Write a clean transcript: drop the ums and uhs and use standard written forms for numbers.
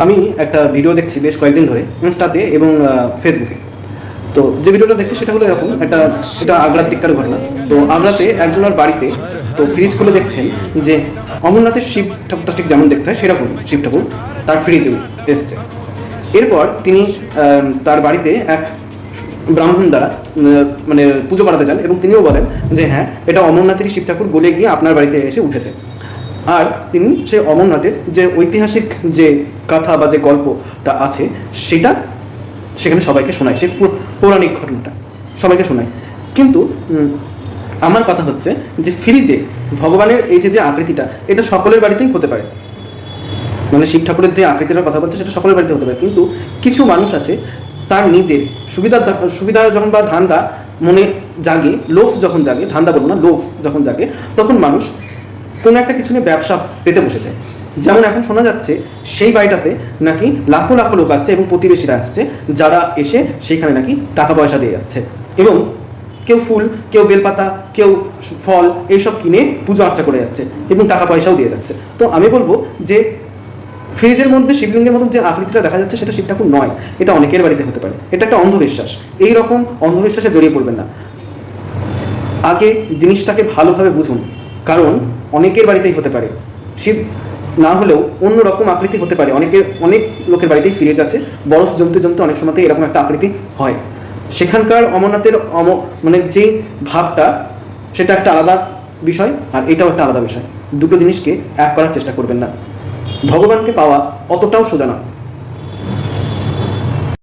আমি একটা ভিডিও দেখছি বেশ কয়েকদিন ধরে ইনস্টাতে এবং ফেসবুকে। তো যে ভিডিওটা দেখছি সেটা হলো এরকম এটা আগ্রার দিককার ঘটনা। তো আগ্রাতে একজনের বাড়িতে তো ফ্রিজ খুলে দেখছেন যে অমরনাথের শিব ঠাকুরটা ঠিক যেমন দেখতে হয় সেরকম শিব ঠাকুর তার ফ্রিজে এসছে। এরপর তিনি তার বাড়িতে এক ব্রাহ্মণ দ্বারা মানে পুজো করাতে চান এবং তিনিও বলেন যে হ্যাঁ, এটা অমরনাথেরই শিব ঠাকুর গলে গিয়ে আপনার বাড়িতে এসে উঠেছে। আর তিনি সেই অমরনাথের যে ঐতিহাসিক যে কথা বা যে গল্পটা আছে সেটা সেখানে সবাইকে শোনায়, সে পৌরাণিক ঘটনাটা সবাইকে শোনায়। কিন্তু আমার কথা হচ্ছে যে ফ্রিজে ভগবানের এই যে আকৃতিটা এটা সকলের বাড়িতেই হতে পারে, মানে শিব ঠাকুরের যে আকৃতিটার কথা বলছে সেটা সকলের বাড়িতে হতে পারে। কিন্তু কিছু মানুষ আছে তার নিজের সুবিধা যখন বা ধান্দা মনে জাগে, লোভ যখন জাগে, ধান্দা বলবো না, লোভ যখন জাগে, তখন মানুষ কোনো একটা কিছু নিয়ে ব্যবসা পেতে বসে যায়। যেমন এখন শোনা যাচ্ছে সেই বাড়িটাতে নাকি লাখো লাখো লোক আসছে এবং প্রতিবেশীরা আসছে, যারা এসে সেখানে নাকি টাকা পয়সা দিয়ে যাচ্ছে এবং কেউ ফুল, কেউ বেলপাতা, কেউ ফল এইসব কিনে পুজো আর্চা করে যাচ্ছে এবং টাকা পয়সাও দিয়ে যাচ্ছে। তো আমি বলবো যে ফ্রিজের মধ্যে শিবলিঙ্গের মতন যে আকৃতিটা দেখা যাচ্ছে সেটা শিব ঠাকুর নয়, এটা অনেকের বাড়িতে হতে পারে। এটা একটা অন্ধবিশ্বাস। এই রকম অন্ধবিশ্বাসে জড়িয়ে পড়বেন না, আগে জিনিসটাকে ভালোভাবে বুঝুন, কারণ অনেকের বাড়িতেই হতে পারে। শিব না হলেও অন্য রকম আকৃতি হতে পারে। অনেক লোকের বাড়িতেই ফ্রিজ আছে, বরফ জমতে জমতে অনেক সময়তে এরকম একটা আকৃতি হয়। সেখানকার অমরনাথের মানে যে ভাবটা সেটা একটা আলাদা বিষয়, আর এটাও একটা আলাদা বিষয়। দুটো জিনিসকে এক করার চেষ্টা করবেন না। ভগবানকে পাওয়া অতটাও সোজা না।